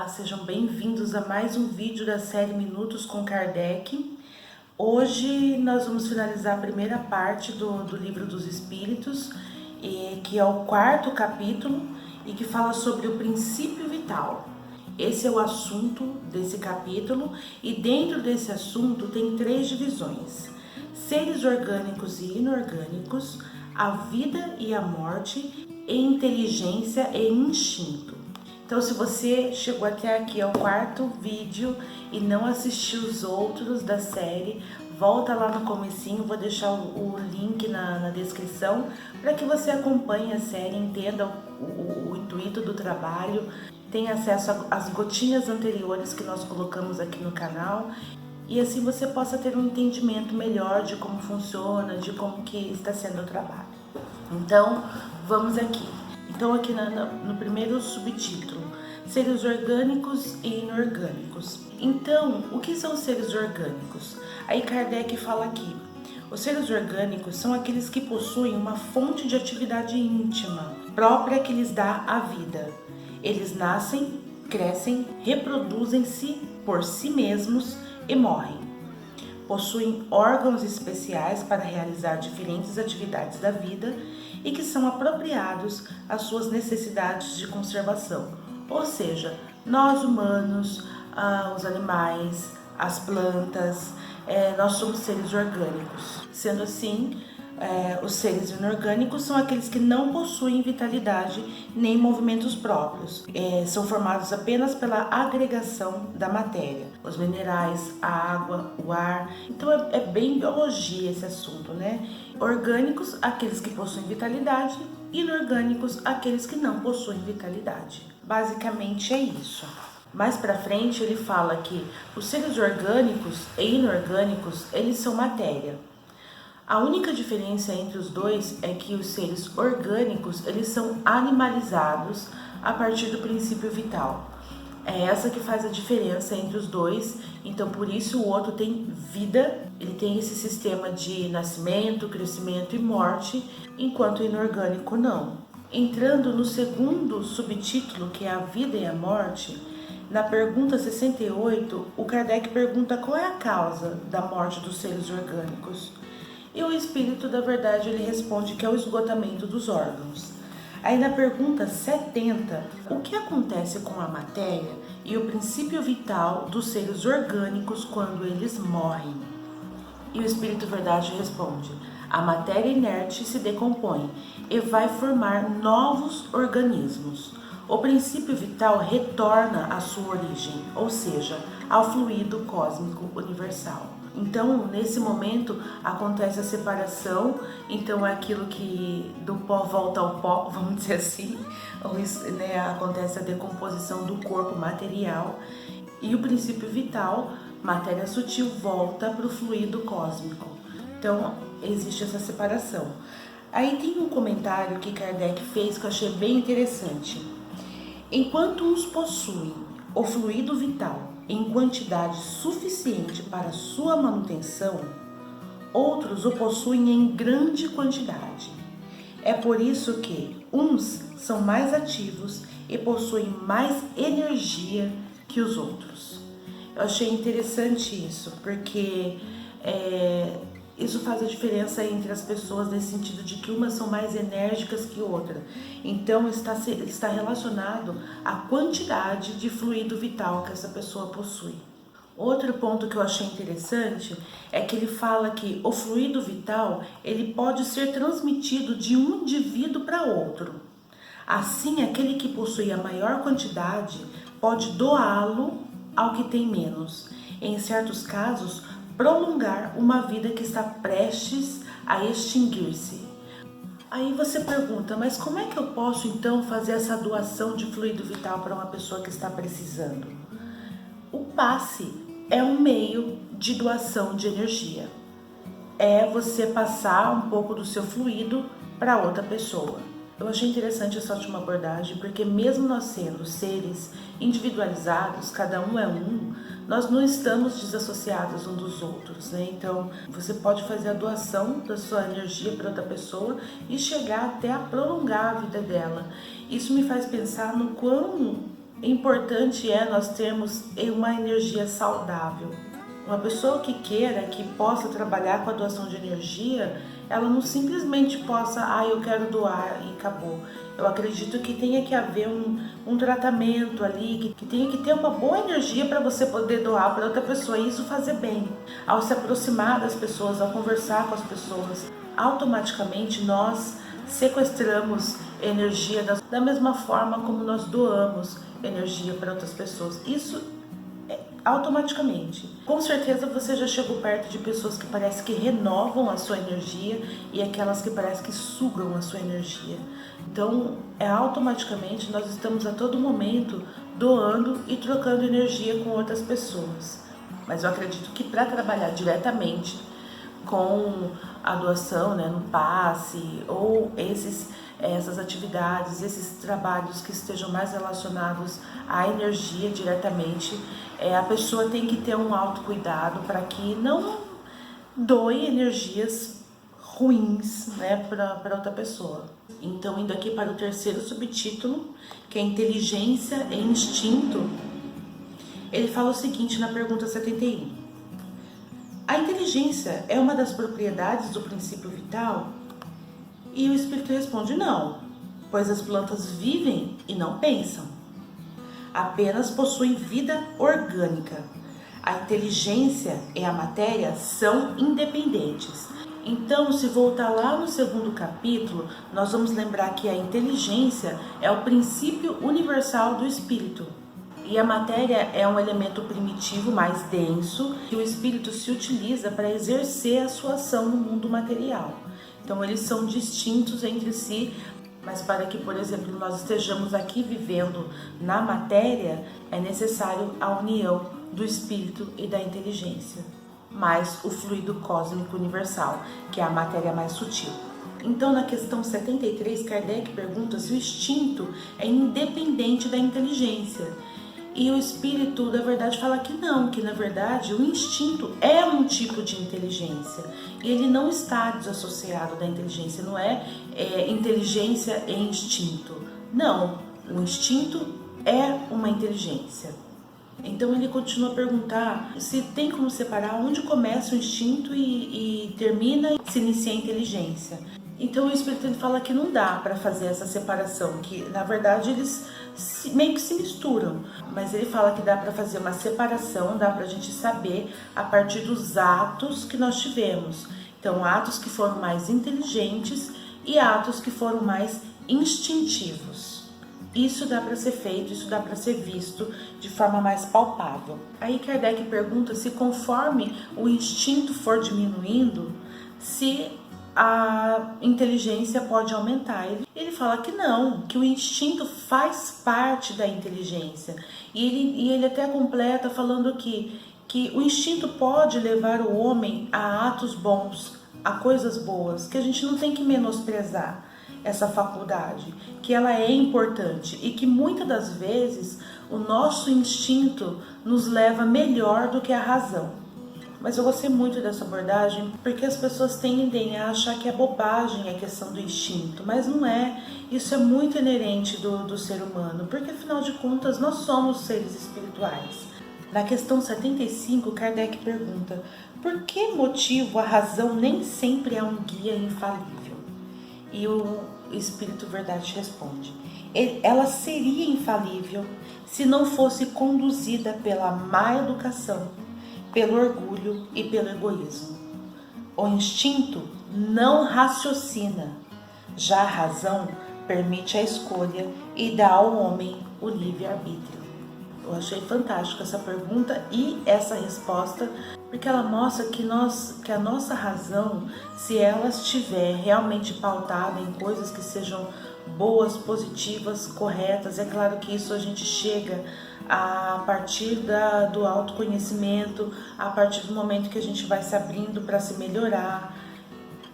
sejam bem-vindos a mais um vídeo da série Minutos com Kardec. Hoje nós vamos finalizar a primeira parte do Livro dos Espíritos, que é o quarto capítulo e que fala sobre o princípio vital. Esse é o assunto desse capítulo e dentro desse assunto tem três divisões: seres orgânicos e inorgânicos, a vida e a morte, inteligência e instinto. Então, se você chegou até aqui ao quarto vídeo e não assistiu os outros da série, volta lá no comecinho, vou deixar o link na descrição para que você acompanhe a série, entenda o intuito do trabalho, tenha acesso às gotinhas anteriores que nós colocamos aqui no canal e assim você possa ter um entendimento melhor de como funciona, de como que está sendo o trabalho. Então, vamos aqui. Então, aqui no primeiro subtítulo, seres orgânicos e inorgânicos. Então, o que são seres orgânicos? Aí Kardec fala aqui: os seres orgânicos são aqueles que possuem uma fonte de atividade íntima própria que lhes dá a vida. Eles nascem, crescem, reproduzem-se por si mesmos e morrem. Possuem órgãos especiais para realizar diferentes atividades da vida e que são apropriados às suas necessidades de conservação. Ou seja, nós humanos, os animais, as plantas, nós somos seres orgânicos. Sendo assim, os seres inorgânicos são aqueles que não possuem vitalidade nem movimentos próprios. São formados apenas pela agregação da matéria, os minerais, a água, o ar. Então é bem biologia esse assunto, né? Orgânicos, aqueles que possuem vitalidade, inorgânicos, aqueles que não possuem vitalidade. Basicamente é isso. Mais para frente ele fala que os seres orgânicos e inorgânicos, eles são matéria. A única diferença entre os dois é que os seres orgânicos, eles são animalizados a partir do princípio vital. É essa que faz a diferença entre os dois, então por isso o outro tem vida, ele tem esse sistema de nascimento, crescimento e morte, enquanto o inorgânico não. Entrando no segundo subtítulo, que é a vida e a morte, na pergunta 68, o Kardec pergunta qual é a causa da morte dos seres orgânicos. E o Espírito da Verdade ele responde que é o esgotamento dos órgãos. Aí na pergunta 70, o que acontece com a matéria e o princípio vital dos seres orgânicos quando eles morrem? E o Espírito da Verdade responde: a matéria inerte se decompõe e vai formar novos organismos. O princípio vital retorna à sua origem, ou seja, ao fluido cósmico universal. Então, nesse momento, acontece a separação, então é aquilo que do pó volta ao pó, vamos dizer assim, acontece a decomposição do corpo material e o princípio vital, matéria sutil, volta para o fluido cósmico. Então, existe essa separação. Aí tem um comentário que Kardec fez que eu achei bem interessante. Enquanto uns possuem o fluido vital em quantidade suficiente para sua manutenção, outros o possuem em grande quantidade. É por isso que uns são mais ativos e possuem mais energia que os outros. Eu achei interessante isso, porque isso faz a diferença entre as pessoas nesse sentido de que umas são mais enérgicas que outras. Então está relacionado à quantidade de fluido vital que essa pessoa possui. Outro ponto que eu achei interessante é que ele fala que o fluido vital ele pode ser transmitido de um indivíduo para outro. Assim, aquele que possui a maior quantidade pode doá-lo ao que tem menos. Em certos casos, prolongar uma vida que está prestes a extinguir-se. Aí você pergunta, mas como é que eu posso então fazer essa doação de fluido vital para uma pessoa que está precisando? O passe é um meio de doação de energia. É você passar um pouco do seu fluido para outra pessoa. Eu achei interessante essa última abordagem, porque mesmo nós sendo seres individualizados, cada um é um, nós não estamos desassociados uns dos outros, né? Então, você pode fazer a doação da sua energia para outra pessoa e chegar até a prolongar a vida dela. Isso me faz pensar no quão importante é nós termos uma energia saudável. Uma pessoa que queira, que possa trabalhar com a doação de energia, ela não simplesmente possa, eu quero doar e acabou. Eu acredito que tenha que haver um tratamento ali, que tenha que ter uma boa energia para você poder doar para outra pessoa e isso fazer bem. Ao se aproximar das pessoas, ao conversar com as pessoas, automaticamente nós sequestramos energia da mesma forma como nós doamos energia para outras pessoas. Isso automaticamente. Com certeza você já chegou perto de pessoas que parece que renovam a sua energia e aquelas que parece que sugam a sua energia. Então, automaticamente nós estamos a todo momento doando e trocando energia com outras pessoas. Mas eu acredito que para trabalhar diretamente com a doação, no passe ou essas atividades, esses trabalhos que estejam mais relacionados à energia diretamente, a pessoa tem que ter um autocuidado para que não doe energias ruins, para outra pessoa. Então, indo aqui para o terceiro subtítulo, que é inteligência e instinto, ele fala o seguinte na pergunta 71. A inteligência é uma das propriedades do princípio vital? E o espírito responde: não, pois as plantas vivem e não pensam. Apenas possuem vida orgânica. A inteligência e a matéria são independentes. Então, se voltar lá no segundo capítulo, nós vamos lembrar que a inteligência é o princípio universal do espírito. E a matéria é um elemento primitivo mais denso que o espírito se utiliza para exercer a sua ação no mundo material. Então eles são distintos entre si, mas para que, por exemplo, nós estejamos aqui vivendo na matéria, é necessário a união do espírito e da inteligência, mais o fluido cósmico universal, que é a matéria mais sutil. Então, na questão 73, Kardec pergunta se o instinto é independente da inteligência. E o espírito, na verdade, fala que não, que na verdade o instinto é um tipo de inteligência. E ele não está desassociado da inteligência, não é inteligência e instinto. Não, o instinto é uma inteligência. Então ele continua a perguntar se tem como separar onde começa o instinto e termina e se inicia a inteligência. Então o espírito ele fala que não dá para fazer essa separação, que na verdade eles meio que se misturam, mas ele fala que dá para fazer uma separação, dá para a gente saber a partir dos atos que nós tivemos. Então atos que foram mais inteligentes e atos que foram mais instintivos. Isso dá para ser feito, isso dá para ser visto de forma mais palpável. Aí Kardec pergunta se conforme o instinto for diminuindo, se a inteligência pode aumentar. Ele fala que não, que o instinto faz parte da inteligência. E ele até completa falando que o instinto pode levar o homem a atos bons, a coisas boas, que a gente não tem que menosprezar essa faculdade, que ela é importante e que muitas das vezes o nosso instinto nos leva melhor do que a razão. Mas eu gostei muito dessa abordagem porque as pessoas tendem a achar que é bobagem a questão do instinto, mas não é. Isso é muito inerente do ser humano, porque afinal de contas nós somos seres espirituais. Na questão 75, Kardec pergunta: por que motivo a razão nem sempre é um guia infalível? E o Espírito Verdade responde: ela seria infalível se não fosse conduzida pela má educação, pelo orgulho e pelo egoísmo. O instinto não raciocina, já a razão permite a escolha e dá ao homem o livre-arbítrio. Eu achei fantástica essa pergunta e essa resposta, porque ela mostra que a nossa razão, se ela estiver realmente pautada em coisas que sejam boas, positivas, corretas, é claro que isso a gente chega a partir do autoconhecimento, a partir do momento que a gente vai se abrindo para se melhorar.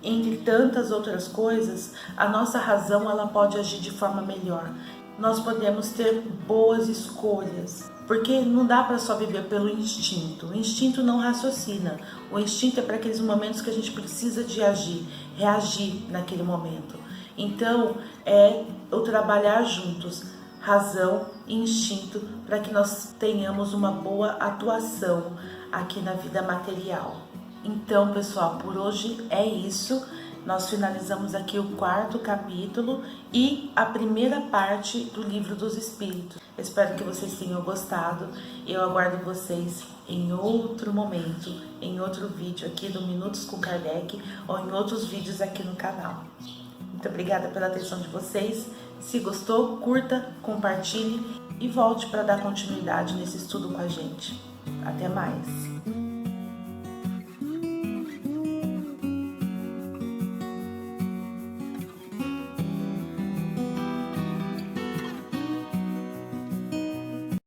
Entre tantas outras coisas, a nossa razão ela pode agir de forma melhor. Nós podemos ter boas escolhas, porque não dá para só viver pelo instinto. O instinto não raciocina. O instinto é para aqueles momentos que a gente precisa de agir, reagir naquele momento. Então, é o trabalhar juntos. razão e instinto para que nós tenhamos uma boa atuação aqui na vida material. Então, pessoal, por hoje é isso. Nós finalizamos aqui o 4º capítulo e a primeira parte do Livro dos Espíritos. Espero que vocês tenham gostado. Eu aguardo vocês em outro momento, em outro vídeo aqui do Minutos com Kardec ou em outros vídeos aqui no canal. Muito obrigada pela atenção de vocês. Se gostou, curta, compartilhe e volte para dar continuidade nesse estudo com a gente. Até mais!